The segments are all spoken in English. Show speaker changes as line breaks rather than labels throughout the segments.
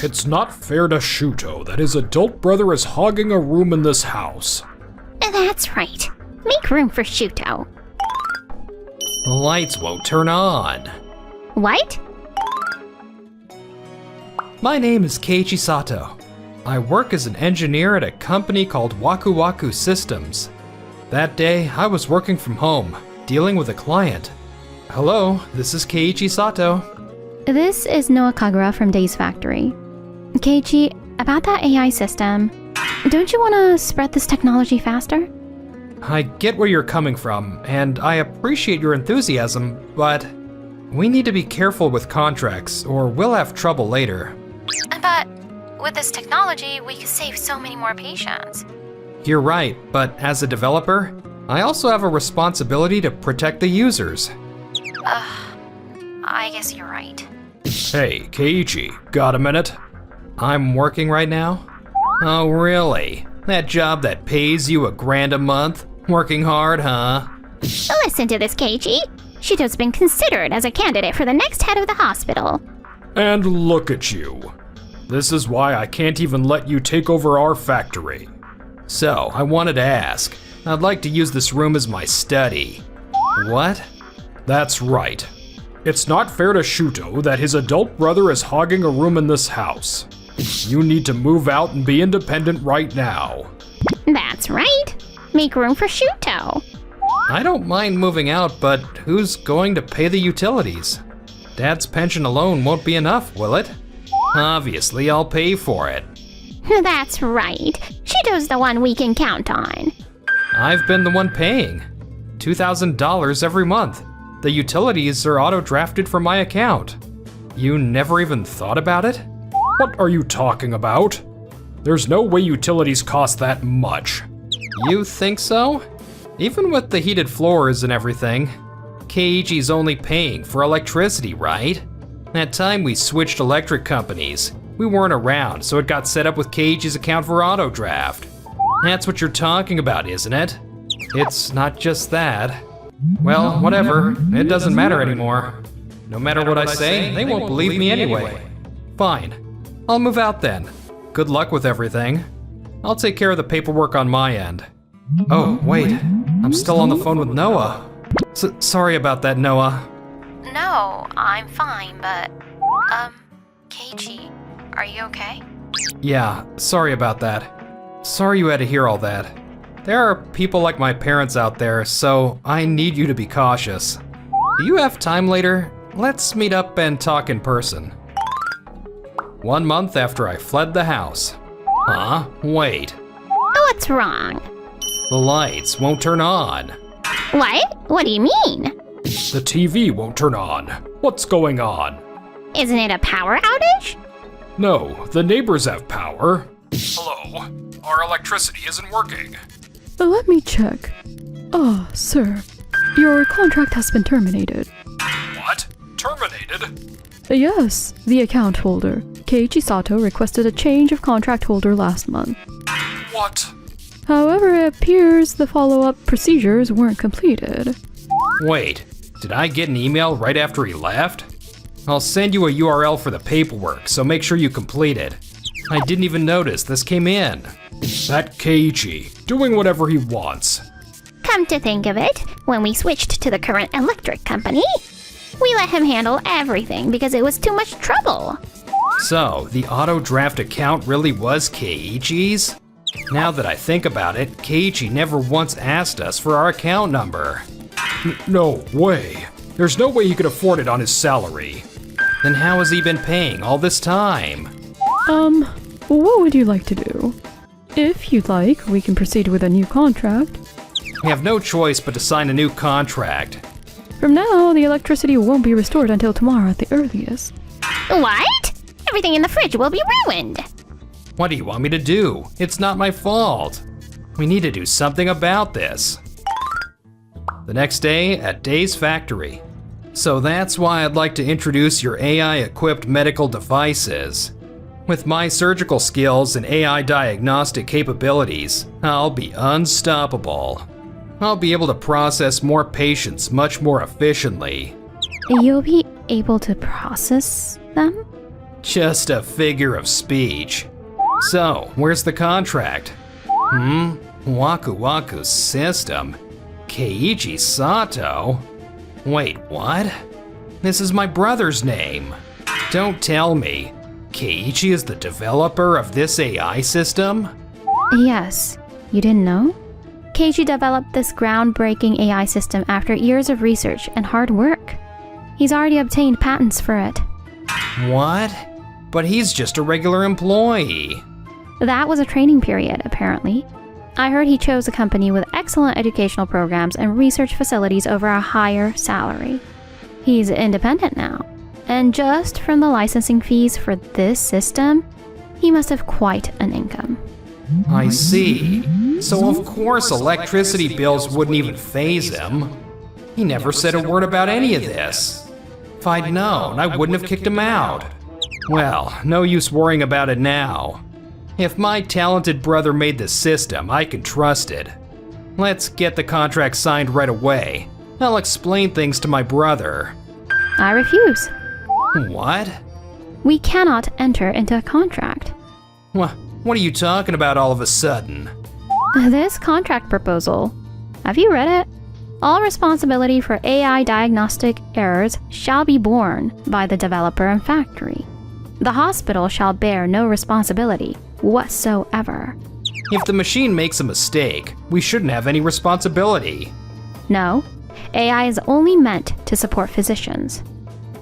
It's not fair to Shuto that his adult brother is hogging a room in this house.
That's right. Make room for Shuto.
The lights won't turn on.
What?
My name is Keiichi Sato. I work as an engineer at a company called Waku Waku Systems. That day, I was working from home, dealing with a client. Hello, this is Keiichi Sato.
This is Noah Kagura from Days Factory. Keiichi, about that AI system, don't you want to spread this technology faster?
I get where you're coming from, and I appreciate your enthusiasm, but we need to be careful with contracts, or we'll have trouble later.
But with this technology, we could save so many more patients.
You're right, but as a developer, I also have a responsibility to protect the users.
I guess you're right.
Hey, Keiichi, got a minute?
I'm working right now? Oh, really? That job that pays you $1,000 a month? Working hard, huh?
Listen to this, Keiichi. Shuto's been considered as a candidate for the next head of the hospital.
And look at you. This is why I can't even let you take over our factory.
So, I wanted to ask. I'd like to use this room as my study. What?
That's right. It's not fair to Shuto that his adult brother is hogging a room in this house. You need to move out and be independent right now.
That's right. Make room for Shuto.
I don't mind moving out, but who's going to pay the utilities? Dad's pension alone won't be enough, will it? Obviously, I'll pay for it.
That's right. Shuto's the one we can count on.
I've been the one paying. $2,000 every month. The utilities are auto-drafted from my account. You never even thought about it?
What are you talking about? There's no way utilities cost that much.
You think so? Even with the heated floors and everything, Keiichi's only paying for electricity, right? That time we switched electric companies. We weren't around, so it got set up with Keiichi's account for auto draft. That's what you're talking about, isn't it? It's not just that. Well, whatever, it doesn't matter anymore. No matter what I say, they won't believe me anyway. Fine, I'll move out then. Good luck with everything. I'll take care of the paperwork on my end. Oh, wait, I'm still on the phone with Noah. Sorry about that, Noah.
No, I'm fine, but... Keiichi, are you okay?
Yeah, sorry about that. Sorry you had to hear all that. There are people like my parents out there, so I need you to be cautious. Do you have time later? Let's meet up and talk in person. 1 month after I fled the house. Huh? Wait.
What's wrong?
The lights won't turn on.
What? What do you mean?
The TV won't turn on. What's going on?
Isn't it a power outage?
No, the neighbors have power. Hello? Our electricity isn't working.
Let me check. Ah, sir. Your contract has been terminated.
What? Terminated?
Yes, the account holder, Keiichi Sato, requested a change of contract holder last month.
What?
However, it appears the follow-up procedures weren't completed.
Wait, did I get an email right after he left? I'll send you a URL for the paperwork, so make sure you complete it. I didn't even notice this came in.
That Keiichi, doing whatever he wants.
Come to think of it, when we switched to the current electric company, we let him handle everything because it was too much trouble.
So, the auto draft account really was Keiichi's? Now that I think about it, Keiichi never once asked us for our account number.
No way. There's no way he could afford it on his salary.
Then how has he been paying all this time?
What would you like to do? If you'd like, we can proceed with a new contract.
We have no choice but to sign a new contract.
From now, the electricity won't be restored until tomorrow at the earliest.
What? Everything in the fridge will be ruined.
What do you want me to do? It's not my fault. We need to do something about this. The next day at Day's factory. So that's why I'd like to introduce your AI-equipped medical devices. With my surgical skills and AI diagnostic capabilities, I'll be unstoppable. I'll be able to process more patients much more efficiently.
You'll be able to process them?
Just a figure of speech. So, where's the contract? Waku Waku's system? Keiichi Sato? Wait, what? This is my brother's name. Don't tell me. Keiichi is the developer of this AI system?
Yes, you didn't know? Keiichi developed this groundbreaking AI system after years of research and hard work. He's already obtained patents for it.
What? But he's just a regular employee.
That was a training period, apparently. I heard he chose a company with excellent educational programs and research facilities over a higher salary. He's independent now, and just from the licensing fees for this system, he must have quite an income.
I see. So of course electricity bills wouldn't even faze him. He never said a word about any of this. If I'd known, I wouldn't have kicked him out. Well, no use worrying about it now. If my talented brother made the system, I can trust it. Let's get the contract signed right away. I'll explain things to my brother.
I refuse.
What?
We cannot enter into a contract.
What are you talking about all of a sudden?
This contract proposal, have you read it? All responsibility for AI diagnostic errors shall be borne by the developer and factory. The hospital shall bear no responsibility whatsoever.
If the machine makes a mistake, we shouldn't have any responsibility.
No, AI is only meant to support physicians.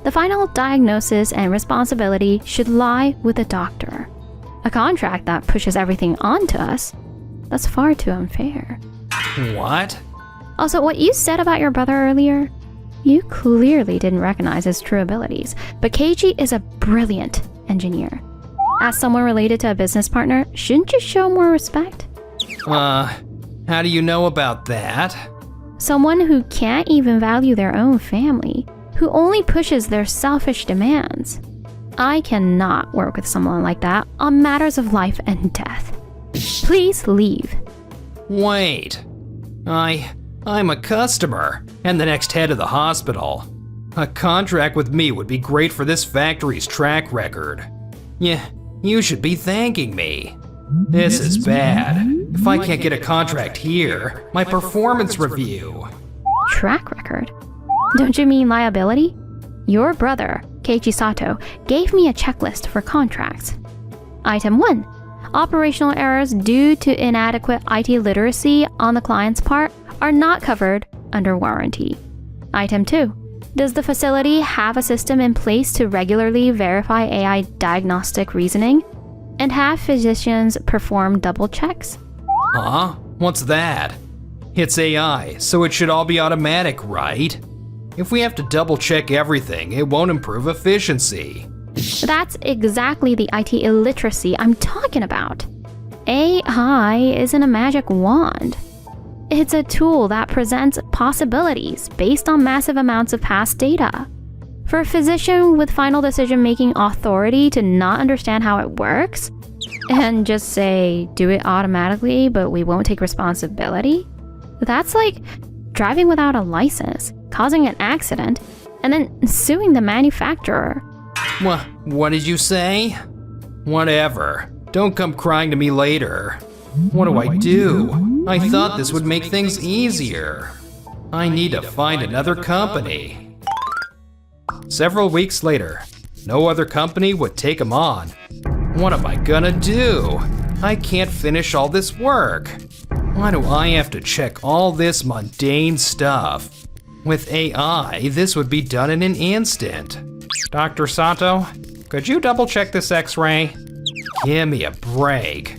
The final diagnosis and responsibility should lie with the doctor. A contract that pushes everything onto us, that's far too unfair.
What?
Also, what you said about your brother earlier, you clearly didn't recognize his true abilities, but Keiichi is a brilliant engineer. As someone related to a business partner, shouldn't you show more respect?
How do you know about that?
Someone who can't even value their own family, who only pushes their selfish demands. I cannot work with someone like that on matters of life and death. Please leave.
Wait. I'm a customer, and the next head of the hospital. A contract with me would be great for this factory's track record. Yeah, you should be thanking me. This is bad. If I can't get a contract here, my performance review.
Track record? Don't you mean liability? Your brother, Keiichi Sato, gave me a checklist for contracts. Item 1. Operational errors due to inadequate IT literacy on the client's part are not covered under warranty. Item 2. Does the facility have a system in place to regularly verify AI diagnostic reasoning and have physicians perform double checks?
Huh? What's that? It's AI, so it should all be automatic, right? If we have to double check everything, it won't improve efficiency.
That's exactly the IT illiteracy I'm talking about. AI isn't a magic wand. It's a tool that presents possibilities based on massive amounts of past data. For a physician with final decision-making authority to not understand how it works and just say, do it automatically, but we won't take responsibility, that's like driving without a license, causing an accident, and then suing the manufacturer.
What did you say? Whatever. Don't come crying to me later. What do I do? I thought this would make things easier. I need to find another company. Several weeks later, no other company would take him on. What am I gonna do? I can't finish all this work. Why do I have to check all this mundane stuff? With AI, this would be done in an instant. Dr. Sato, could you double check this x-ray? Give me a break.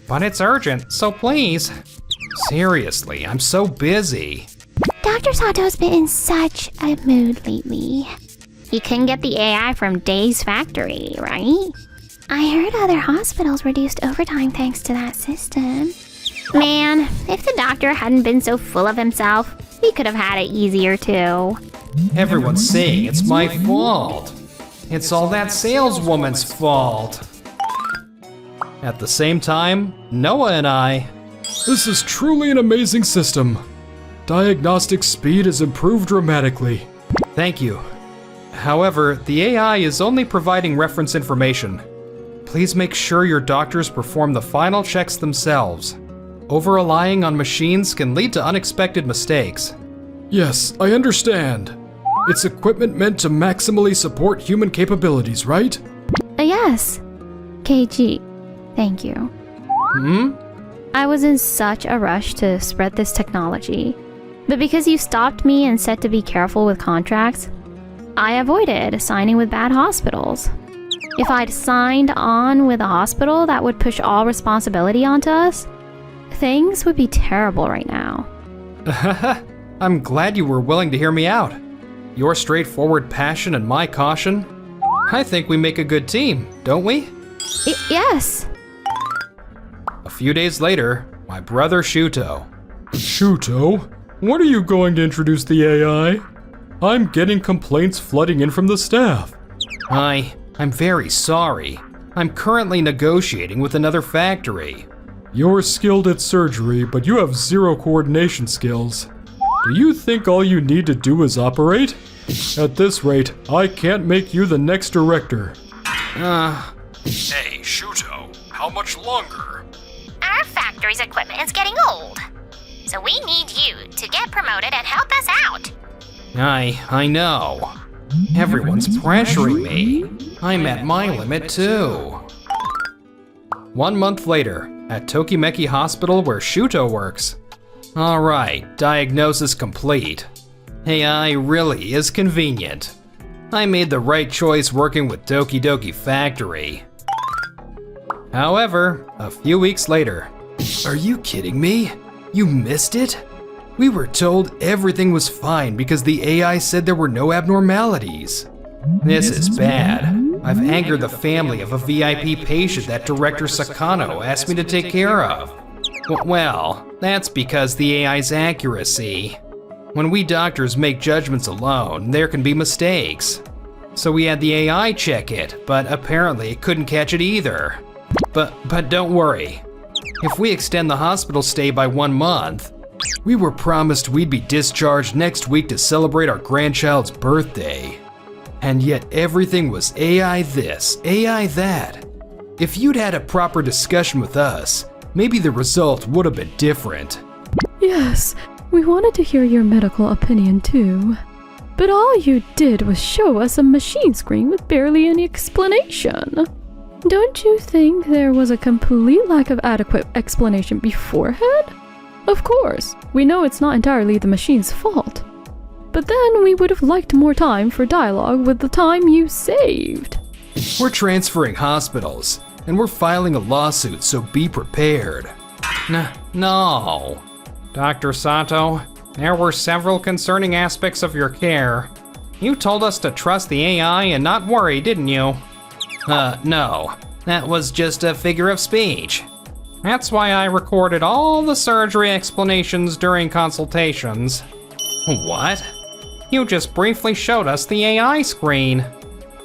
But it's urgent, so please. Seriously, I'm so busy.
Dr. Sato's been in such a mood lately. He couldn't get the AI from Day's factory, right? I heard other hospitals reduced overtime thanks to that system. Man, if the doctor hadn't been so full of himself, he could have had it easier too.
Everyone's saying it's my fault. It's all that saleswoman's fault. At the same time, Noah and I...
This is truly an amazing system. Diagnostic speed has improved dramatically.
Thank you. However, the AI is only providing reference information. Please make sure your doctors perform the final checks themselves. Over-relying on machines can lead to unexpected mistakes.
Yes, I understand. It's equipment meant to maximally support human capabilities, right?
Yes. KG, thank you. I was in such a rush to spread this technology. But because you stopped me and said to be careful with contracts, I avoided signing with bad hospitals. If I'd signed on with a hospital that would push all responsibility onto us, things would be terrible right now.
I'm glad you were willing to hear me out. Your straightforward passion and my caution, I think we make a good team, don't we?
Yes.
A few days later, my brother Shuto.
Shuto, when are you going to introduce the AI? I'm getting complaints flooding in from the staff.
I'm very sorry. I'm currently negotiating with another factory.
You're skilled at surgery, but you have zero coordination skills. Do you think all you need to do is operate? At this rate, I can't make you the next director. Hey, Shuto, how much longer?
Our factory's equipment is getting old. So we need you to get promoted and help us out.
I know. Everyone's pressuring me. I'm at my limit too. 1 month later, at Tokimeki Hospital where Shuto works. Alright, diagnosis complete. AI really is convenient. I made the right choice working with Doki Doki Factory. However, a few weeks later. Are you kidding me? You missed it? We were told everything was fine because the AI said there were no abnormalities. This is bad. I've angered the family of a VIP patient that Director Sakano asked me to take care of. Well, that's because the AI's accuracy. When we doctors make judgments alone, there can be mistakes. So we had the AI check it, but apparently it couldn't catch it either. But don't worry. If we extend the hospital stay by 1 month, we were promised we'd be discharged next week to celebrate our grandchild's birthday. And yet everything was AI this, AI that. If you'd had a proper discussion with us, maybe the result would have been different.
Yes, we wanted to hear your medical opinion too. But all you did was show us a machine screen with barely any explanation. Don't you think there was a complete lack of adequate explanation beforehand? Of course, we know it's not entirely the machine's fault. But then we would have liked more time for dialogue with the time you saved.
We're transferring hospitals, and we're filing a lawsuit, so be prepared. No. Dr. Sato, there were several concerning aspects of your care. You told us to trust the AI and not worry, didn't you? No. That was just a figure of speech. That's why I recorded all the surgery explanations during consultations. What? You just briefly showed us the AI screen,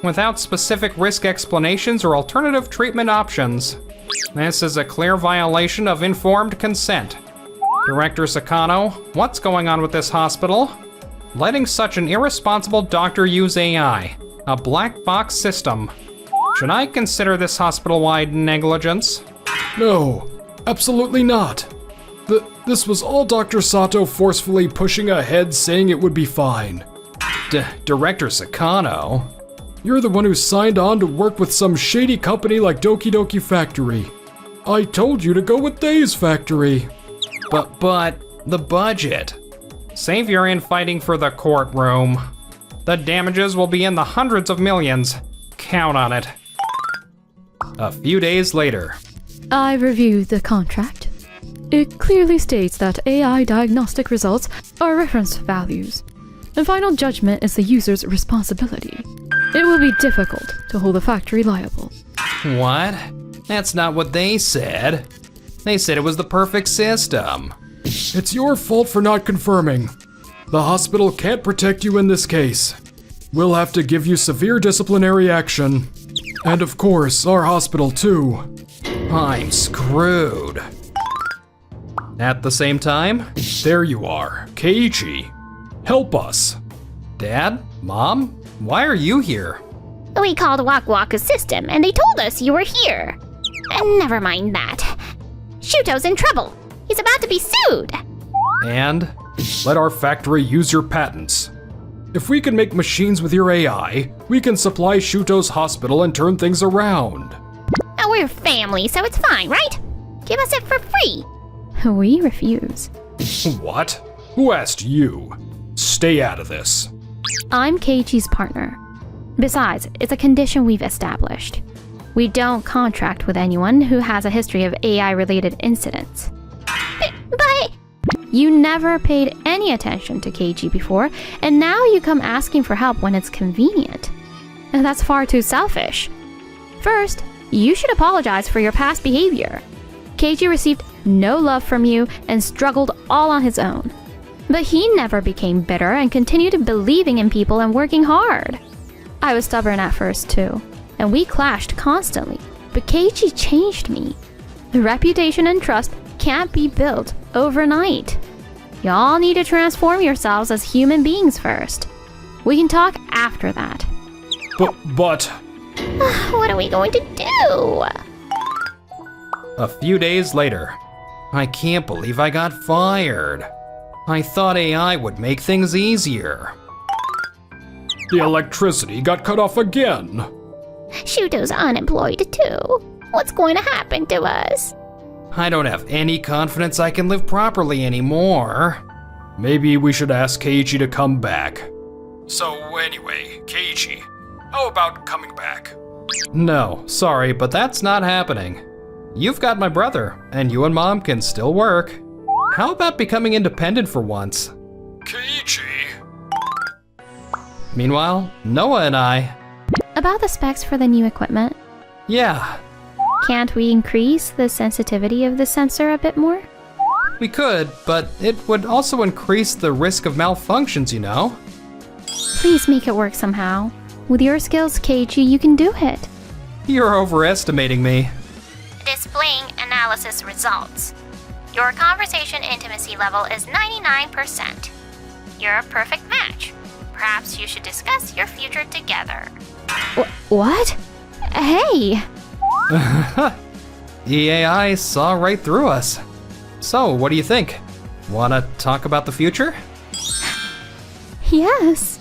without specific risk explanations or alternative treatment options. This is a clear violation of informed consent. Director Sakano, what's going on with this hospital? Letting such an irresponsible doctor use AI, a black box system. Should I consider this hospital-wide negligence?
No, absolutely not. This was all Dr. Sato forcefully pushing ahead saying it would be fine.
Director Sakano?
You're the one who signed on to work with some shady company like Doki Doki Factory. I told you to go with Days Factory.
But the budget. Save your infighting for the courtroom. The damages will be in the hundreds of millions. Count on it. A few days later.
I reviewed the contract. It clearly states that AI diagnostic results are reference values, and final judgment is the user's responsibility. It will be difficult to hold the factory liable.
What? That's not what they said. They said it was the perfect system.
It's your fault for not confirming. The hospital can't protect you in this case. We'll have to give you severe disciplinary action. And of course, our hospital too.
I'm screwed. At the same time,
there you are, Keiichi. Help us.
Dad? Mom? Why are you here?
We called Wak Waka's system and they told us you were here. And never mind that. Shuto's in trouble. He's about to be sued.
And?
Let our factory use your patents. If we can make machines with your AI, we can supply Shuto's hospital and turn things around.
Now we're family, so it's fine, right? Give us it for free.
We refuse.
What? Who asked you? Stay out of this.
I'm Keiichi's partner. Besides, it's a condition we've established. We don't contract with anyone who has a history of AI-related incidents.
But
You never paid any attention to Keiichi before, and now you come asking for help when it's convenient. And that's far too selfish. First, you should apologize for your past behavior. Keiichi received no love from you and struggled all on his own. But he never became bitter and continued believing in people and working hard. I was stubborn at first too, and we clashed constantly, but Keiichi changed me. The reputation and trust can't be built overnight. Y'all need to transform yourselves as human beings first. We can talk after that.
But...
what are we going to do?
A few days later. I can't believe I got fired. I thought AI would make things easier.
The electricity got cut off again.
Shuto's unemployed too. What's going to happen to us?
I don't have any confidence I can live properly anymore.
Maybe we should ask Keiichi to come back. So anyway, Keiichi, how about coming back?
No, sorry, but that's not happening. You've got my brother, and you and Mom can still work. How about becoming independent for once?
Keiichi?
Meanwhile, Noah and I...
About the specs for the new equipment,
Yeah,
can't we increase the sensitivity of the sensor a bit more?
we could, but it would also increase the risk of malfunctions, you know?
Please make it work somehow. With your skills, Keiichi, you can do it.
You're overestimating me.
Displaying analysis results. Your conversation intimacy level is 99%. You're a perfect match. Perhaps you should discuss your future together.
What? Hey!
The AI saw right through us. So, what do you think? Wanna talk about the future?
Yes.